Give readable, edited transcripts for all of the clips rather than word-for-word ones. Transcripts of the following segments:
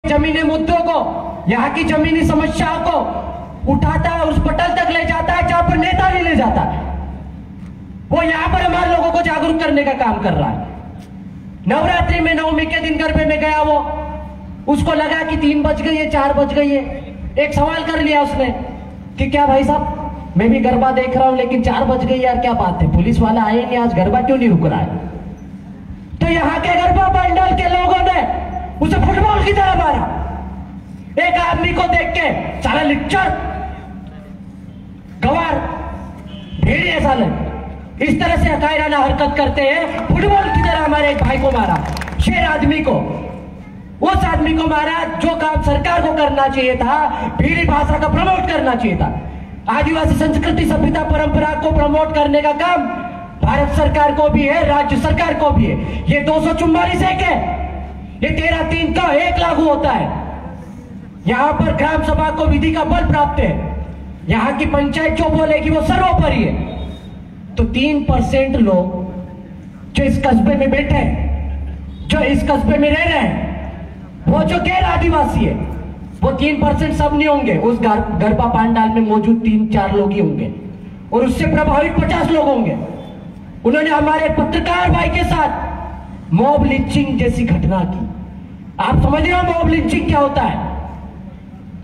जमीनी मुद्दों को, यहाँ की जमीनी समस्याओं को उठाता है, उस पटल तक ले जाता है जहां पर नेता नहीं ले जाता है। वो यहाँ पर हमारे लोगों को जागरूक करने का काम कर रहा है। नवरात्रि में नवमी के दिन गरबे में गया वो, उसको लगा कि 3 बज गई है, 4 बज गई है। एक सवाल कर लिया उसने कि क्या भाई साहब, मैं भी गरबा देख रहा हूं लेकिन 4 बज गई यार, क्या बात है, पुलिस वाला आए नहीं आज, गरबा क्यों नहीं रुक रहा है? तो यहाँ के गरबा पंडाल के लोगों ने उसे फुटबॉल की तरह मारा। एक आदमी को देख के साला लिक्चर गवार भेड़िए साले इस तरह से कायराना हरकत करते हैं, फुटबॉल की तरह हमारे एक भाई को मारा, शेर आदमी को, उस आदमी को मारा जो काम सरकार को करना चाहिए था, भीड़ी भाषा का प्रमोट करना चाहिए था। आदिवासी संस्कृति सभ्यता परंपरा को प्रमोट करने का काम भारत सरकार को भी है, राज्य सरकार को भी है। ये 244 एक है, ये 13(3) का 1 लागू होता है। यहां पर ग्राम सभा को विधि का बल प्राप्त है, यहां की पंचायत जो बोलेगी वो सर्वोपरि है। तो 3% लोग जो इस कस्बे में बैठे हैं, जो इस कस्बे में रह रहे हैं, वो जो गैर आदिवासी है, वो 3% सब नहीं होंगे। उस गरबा पंडाल में मौजूद 3-4 लोग ही होंगे और उससे प्रभावित 50 लोग होंगे। उन्होंने हमारे पत्रकार भाई के साथ मॉब लिंचिंग जैसी घटना की। आप समझ रहे हो मॉब लिंचिंग क्या होता है?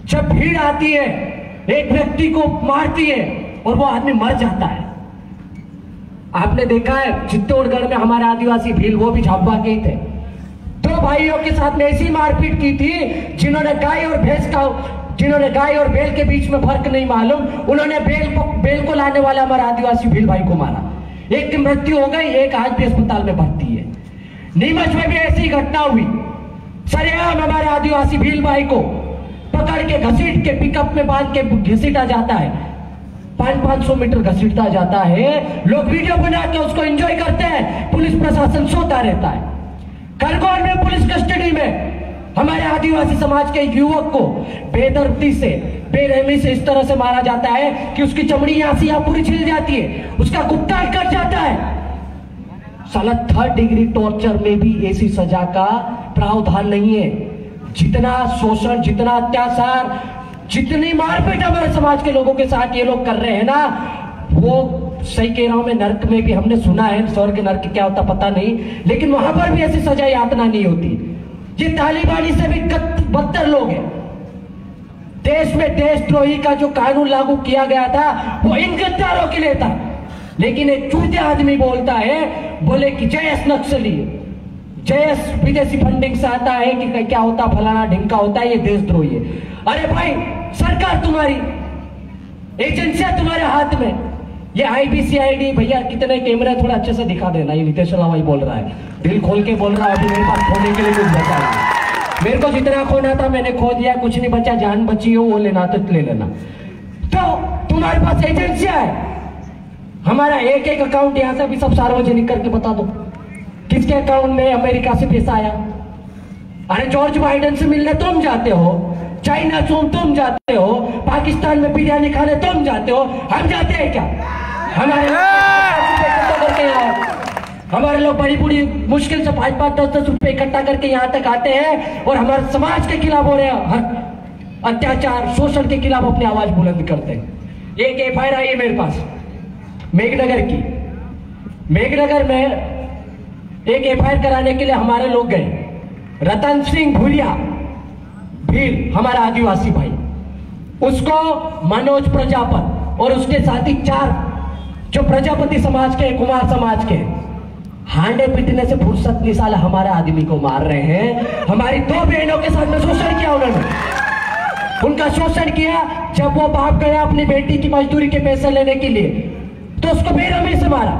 जब भीड़ आती है, एक व्यक्ति को मारती है और वो आदमी मर जाता है। आपने देखा है चित्तौड़गढ़ में हमारे आदिवासी भील, वो भी झाबा के ही थे, 2 भाइयों के साथ में ऐसी मारपीट की थी जिन्होंने गाय और बैल के बीच में फर्क नहीं मालूम, उन्होंने बैल को लाने वाला हमारे आदिवासी भील भाई को मारा। एक की मृत्यु हो गई, एक आज भी अस्पताल में भर्ती है। नीमच में भी ऐसी घटना हुई, सरेआम हमारे आदिवासी भील भाई को पकड़ के घसीट के पिकअप में बांध के घसीटा जाता है, 500 मीटर घसीटता जाता है। लोग वीडियो बना के उसको एंजॉय करते हैं, पुलिस प्रशासन सोता रहता है। खरगोन में पुलिस कस्टडी में हमारे आदिवासी समाज के युवक को बेदर्दी से, बेरहमी से इस तरह से मारा जाता है कि उसकी चमड़ी यहां से यहां पूरी छिल जाती है, उसका कुत्ता कट जाता है। साला 3rd डिग्री टॉर्चर में भी ऐसी सजा का प्रावधान नहीं है। जितना शोषण, जितना अत्याचार, जितनी मारपीट हमारे समाज के लोगों के साथ ये लोग कर रहे हैं ना, वो सही कह रहा हूं मैं, नर्क में भी हमने सुना है, स्वर्ग नर्क क्या होता पता नहीं, लेकिन वहां पर भी ऐसी सजा यातना नहीं होती। ये तालिबानी से भी बदतर लोग हैं। देश में देशद्रोही का जो कानून लागू किया गया था वो इन गद्दारों के लिए था, लेकिन एक चूतिया आदमी बोलता है, बोले कि जयस नक्सली, जयस विदेशी फंडिंग से आता है कि क्या होता, फलाना ढिंका होता है, ये देशद्रोही है। अरे भाई, सरकार तुम्हारी, एजेंसियां तुम्हारे हाथ में, ये IBCID भैया कितने कैमरे, थोड़ा अच्छे से दिखा देना। ये नितेश लावाई बोल रहा है, दिल खोल के बोल रहा है, अभी मेरे पास खोने के लिए कुछ बचा है। मेरे को जितना खोना था मैंने खो दिया, कुछ नहीं बचा, जान बची हो वो लेना तो ले लेना। तो तुम्हारे पास एजेंसियां है, हमारा एक अकाउंट यहां से भी सब सार्वजनिक करके बता दो, किसके अकाउंट में अमेरिका से पैसा आया। अरे जॉर्ज बाइडेन से मिलने तुम जाते हो, चाइना तुम जाते हो, पाकिस्तान में बिरयानी खाने तुम जाते हो, हम जाते हैं क्या? हमारे लोग बड़ी बड़ी मुश्किल से 5-5, 10-10 रुपए इकट्ठा करके यहाँ तक आते हैं और हमारे समाज के खिलाफ हो रहे हैं अत्याचार, शोषण के खिलाफ अपनी आवाज बुलंद करते हैं। एक FIR आई है मेरे पास मेघनगर की। मेघनगर में एक FIR कराने के लिए हमारे लोग गए। रतन सिंह भूरिया भील, हमारा आदिवासी भाई, उसको मनोज प्रजापत और उसके साथी 4 जो प्रजापति समाज के, कुमार समाज के, हांडे पीटने से फुर्सत नहीं, साला हमारे आदमी को मार रहे हैं। हमारी 2 बहनों के साथ में शोषण किया उन्होंने, उनका शोषण किया। जब वो बाप गया अपनी बेटी की मजदूरी के पैसे लेने के लिए, तो उसको बेरहमी से मारा।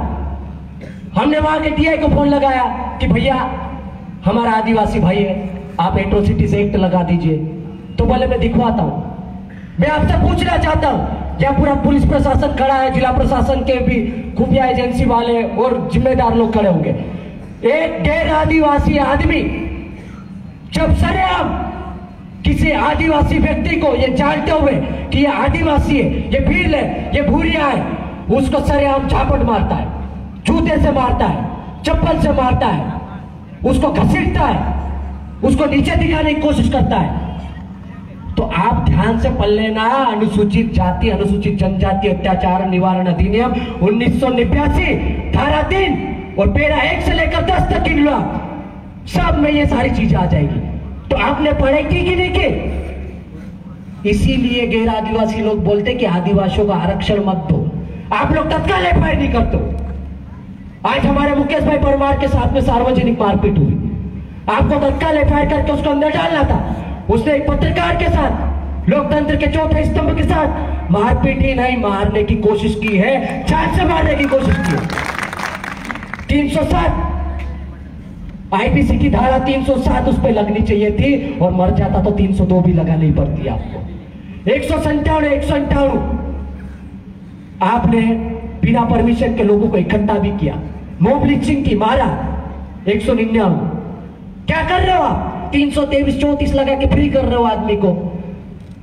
हमने वहां के DI को फोन लगाया कि भैया हमारा आदिवासी भाई है, आप एट्रोसिटीज एक्ट लगा दीजिए। तो बोले मैं दिखवाता हूं। मैं आपसे पूछना चाहता हूं, या पूरा पुलिस प्रशासन खड़ा है, जिला प्रशासन के भी खुफिया एजेंसी वाले और जिम्मेदार लोग खड़े होंगे। एक गैर आदिवासी आदमी जब सरेआम किसी आदिवासी व्यक्ति को ये जानते हुए कि ये आदिवासी है, ये भील है, ये भूरिया है, उसको सरेआम झापट मारता है, जूते से मारता है, चप्पल से मारता है, उसको घसीटता है, उसको नीचे दिखाने की कोशिश करता है। तो आप ध्यान से पढ़ लेना, अनुसूचित जाति अनुसूचित जनजाति अत्याचार निवारण अधिनियम 1989 धारा 3 और पैरा 1 से लेकर 10 तक गिन लो, सब में ये सारी चीजें आ जाएगी। तो आपने पढ़ाई की कि नहीं की? इसीलिए गैर आदिवासी लोग बोलते कि आदिवासियों का आरक्षण मत दो। आप लोग तत्काल एफआईआर नहीं करते। आज हमारे मुकेश भाई परमार के साथ में सार्वजनिक मारपीट हुई, आपको तत्काल एफआईआर करके उसको अंदर डालना था। उसने एक पत्रकार के साथ, लोकतंत्र के चौथे स्तंभ के साथ मारपीट ही नहीं, मारने की कोशिश की है, जान से मारने की कोशिश की है। 307 आईपीसी की धारा 307 उस पर लगनी चाहिए थी और मर जाता तो 302 भी लगानी पड़ती आपको। 197 आपने बिना परमिशन के लोगों को इकट्ठा भी किया, मॉब लिंचिंग की, मारा। 199 क्या कर रहे हो आप? 323 34 लगा के फ्री कर रहे हो आदमी को।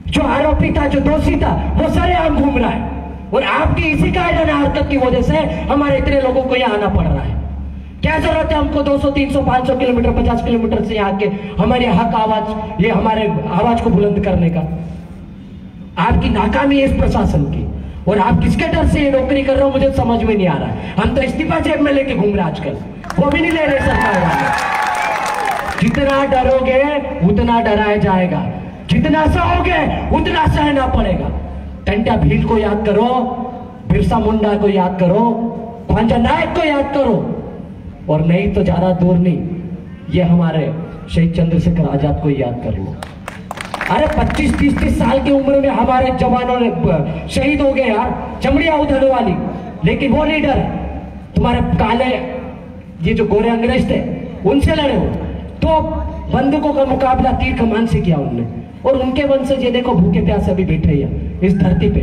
जो आरोपी था, जो दोषी था, वो सरेआम घूम रहा है और आपकी इसी कायदा हरकत की वजह से हमारे इतने लोगों को यहाँ आना पड़ रहा है। क्या जरूरत है हमको 200 300 500 किलोमीटर 50 किलोमीटर से यहाँ के हमारे हक आवाज, ये हमारे आवाज को बुलंद करने का? आपकी नाकामी है इस प्रशासन की, और आप किसके डर से ये नौकरी कर रहे हो मुझे समझ में नहीं आ रहा है। हम तो इस्तीफा जेब में लेके घूम रहे आजकल, वो भी नहीं ले रहे सरकार वाले। जितना डरोगे उतना डराया जाएगा, जितना सहोगे उतना सहना पड़ेगा। टंट्या भील को याद करो, बिरसा मुंडा को याद करो, भांजा नायक को याद करो, और नहीं तो ज्यादा दूर नहीं, ये हमारे शहीद चंद्रशेखर आजाद को याद कर लो। अरे 25-30 साल की उम्र में हमारे जवानों ने शहीद हो गए यार, चमड़िया उधर वाली, लेकिन वो नहीं डरे। तुम्हारे काले ये जो गोरे अंग्रेज थे उनसे लड़े हो, तो बंदूकों का मुकाबला तीर कमान से किया उनने, और उनके वंशज ये देखो भूखे प्यासे अभी बैठे हैं इस धरती पे,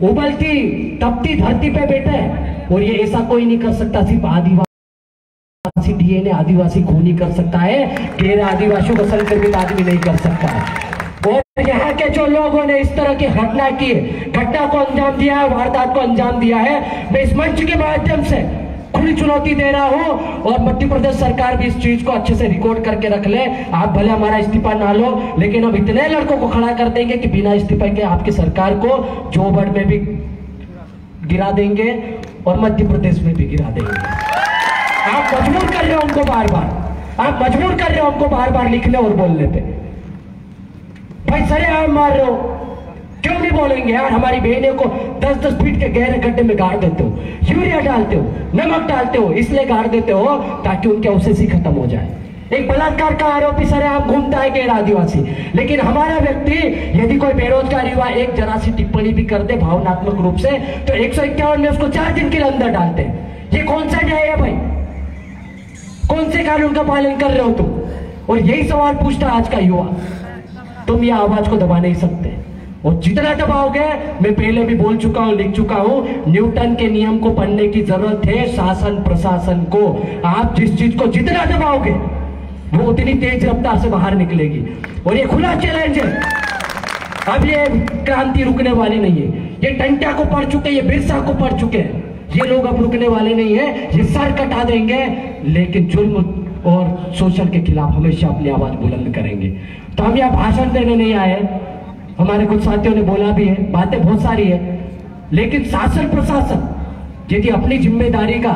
उबलती तपती धरती पे बैठे हैं। और ये ऐसा कोई नहीं कर सकता, सिर्फ आदिवासी डीएनए आदिवासी खून ही कर सकता है, गैर आदिवासियों को संक्रमित आदमी नहीं कर सकता है। और यहाँ के जो लोगों ने इस तरह की घटना की, घटना को अंजाम दिया है, वारदात को अंजाम दिया है, मैं इस मंच के माध्यम से खुली चुनौती दे रहा हूं, और मध्य प्रदेश सरकार भी इस चीज को अच्छे से रिकॉर्ड करके रख ले। आप भले हमारा इस्तीफा ना लो, लेकिन हम इतने लड़कों को खड़ा कर देंगे कि बिना इस्तीफा के आपकी सरकार को जोबड़ में भी गिरा देंगे और मध्य प्रदेश में भी गिरा देंगे। आप मजबूर कर रहे हो उनको बार बार, आप मजबूर कर रहे हो उनको बार बार लिखने और बोलने पे। भाई सरेआम मार रहे हो, क्यों नहीं बोलेंगे यार? हमारी बहनों को 10-10 फीट के गहरे गड्ढे में गाड़ देते हो, यूरिया डालते हो, नमक डालते हो, इसलिए गाड़ देते हो ताकि उनके अवशेष ही खत्म हो जाए। एक बलात्कार का आरोपी सरेआम घूमता है गैर आदिवासी, लेकिन हमारा व्यक्ति यदि कोई बेरोजगार युवा एक जरा सी टिप्पणी भी कर दे भावनात्मक रूप से, तो 151 में उसको 4 दिन के लिए अंदर डालते हैं। ये कौन सा न्याय है भाई? कौन से कानून का पालन कर रहे हो तुम? और यही सवाल पूछता आज का युवा। तुम ये आवाज को दबा नहीं सकते, और जितना दबाओगे, मैं पहले भी बोल चुका हूं, लिख चुका हूं, न्यूटन के नियम को पढ़ने की जरूरत है शासन प्रशासन को। आप जिस चीज को जितना दबाओगे वो उतनी तेज रफ्तार से बाहर निकलेगी, और ये खुला चैलेंज है। अब ये क्रांति रुकने वाली नहीं है। ये टंट्या को पढ़ चुके, ये बिरसा को पढ़ चुके हैं, ये लोग अब रुकने वाले नहीं है। ये सर कटा देंगे, लेकिन जुल्म और शोषण के खिलाफ हमेशा अपनी आवाज बुलंद करेंगे। तो हम यहाँ भाषण देने नहीं आए, हमारे कुछ साथियों ने बोला भी है, बातें बहुत सारी है, लेकिन शासन प्रशासन यदि अपनी जिम्मेदारी का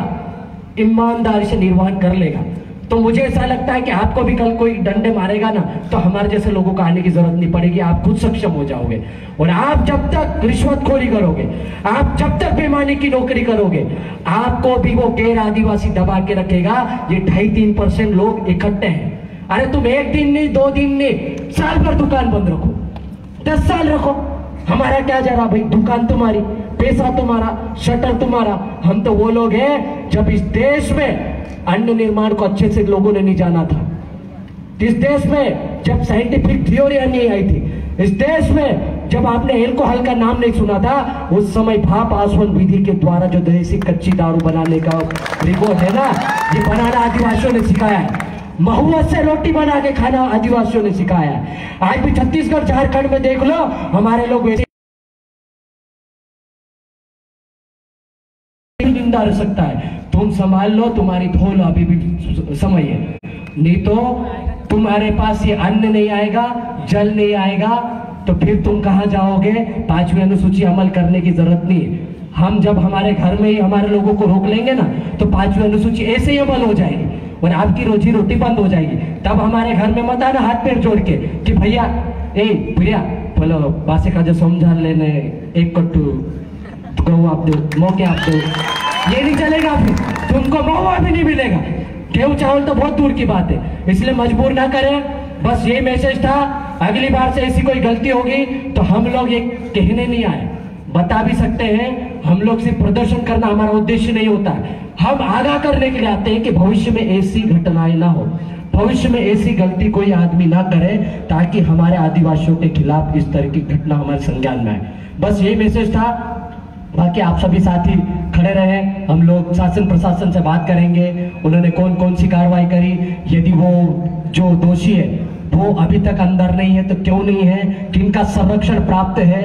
ईमानदारी से निर्वहन कर लेगा, तो मुझे ऐसा लगता है कि आपको भी कल कोई डंडे मारेगा ना, तो हमारे जैसे लोगों को आने की जरूरत नहीं पड़ेगी, आप खुद सक्षम हो जाओगे। और आप जब तक रिश्वतखोरी करोगे, आप जब तक बेईमानी की नौकरी करोगे, आपको भी वो गैर आदिवासी दबा के रखेगा। ये 2.5-3% लोग इकट्ठे हैं। अरे तुम 1 दिन नहीं, 2 दिन नहीं, साल भर दुकान बंद रखो, 10 साल रखो, हमारा क्या जा रहा भाई? दुकान तुम्हारी, पैसा तुम्हारा, शटर तुम्हारा। हम तो वो लोग हैं जब इस देश में अन्न निर्माण को अच्छे से लोगों ने नहीं जाना था, इस देश में जब साइंटिफिक थ्योरी नहीं आई थी, इस देश में जब आपने एल्कोहल का नाम नहीं सुना था, उस समय भाप आसवन विधि के द्वारा जो देसी कच्ची दारू बनाने का रिकॉर्ड है ना, ये बनाना आदिवासियों ने सिखाया है। महुआ से रोटी बना के खाना आदिवासियों ने सिखाया है। आज भी छत्तीसगढ़ झारखंड में देख लो, हमारे लोग वैसे जिंदा रह सकता है। तुम संभाल लो, तुम्हारी धोल अभी भी समय है, नहीं तो तुम्हारे पास ये अन्न नहीं आएगा, जल नहीं आएगा, तो फिर तुम कहां जाओगे? 5वीं अनुसूची अमल करने की जरूरत नहीं है। हम जब हमारे घर में ही हमारे लोगों को रोक लेंगे ना, तो 5वीं अनुसूची ऐसे ही अमल हो जाएगी और आपकी रोजी रोटी बंद हो जाएगी। तब हमारे घर में मत आना हाथ पैर जोड़ के कि भैया भैया बोलो बासे का जो समझा लेने एक कट्टू गऊ आप दो, मौके आप दो, ये नहीं चलेगा। फिर तुमको मौका भी नहीं मिलेगा। गेहूं चावल तो बहुत दूर की बात है, इसलिए मजबूर ना करें। बस ये मैसेज था। अगली बार से ऐसी कोई गलती होगी तो हम लोग ये कहने नहीं आए, बता भी सकते हैं। हम लोग सिर्फ प्रदर्शन करना हमारा उद्देश्य नहीं होता है, हम आगाह करने के लिए आते हैं कि भविष्य में ऐसी घटनाएं ना हो, भविष्य में ऐसी गलती कोई आदमी ना करे, ताकि हमारे आदिवासियों के खिलाफ इस तरह की घटना हमारे संज्ञान में आए। बस ये मैसेज था। बाकी आप सभी साथी खड़े रहे, हम लोग शासन प्रशासन से बात करेंगे, उन्होंने कौन कौन सी कार्रवाई करी, यदि वो जो दोषी है वो अभी तक अंदर नहीं है तो क्यों नहीं है, किनका संरक्षण प्राप्त है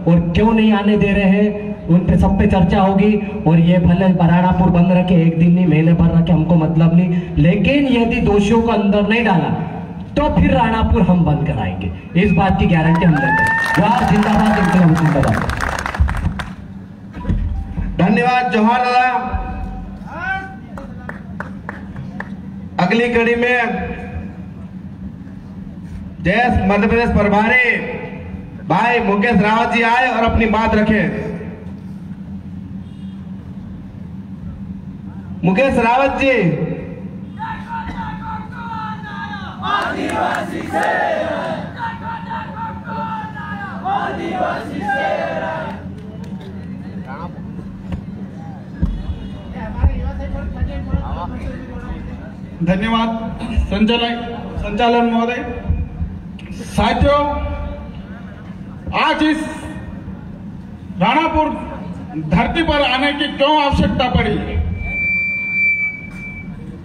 और क्यों नहीं आने दे रहे हैं, उन पे सब पे चर्चा होगी। और ये भले राणापुर बंद रखे, एक दिन नहीं महीने भर रखे, हमको मतलब नहीं, लेकिन यदि दोषियों को अंदर नहीं डाला तो फिर राणापुर हम बंद कराएंगे, इस बात की गारंटी हम देते हैं। जवाहर जिंदाबाद, इंकलाब जिंदाबाद। धन्यवाद जौहर दादा। अगली कड़ी में जैस मध्य प्रदेश प्रभारी भाई मुकेश रावत जी आए और अपनी बात रखें। मुकेश रावत जी। आदिवासी से आदिवासी से धन्यवाद संचालन महोदय। साथियों, आज इस राणापुर धरती पर आने की क्यों आवश्यकता पड़ी?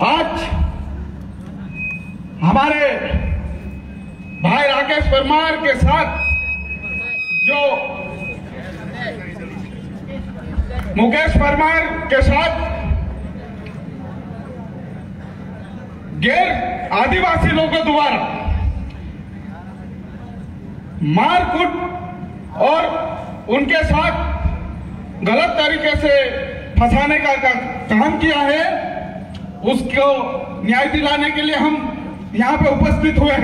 आज हमारे भाई राकेश परमार के साथ जो मुकेश परमार के साथ गैर आदिवासी लोगों द्वारा मारकूट और उनके साथ गलत तरीके से फंसाने का काम किया है, उसको न्याय दिलाने के लिए हम यहाँ पे उपस्थित हुए हैं।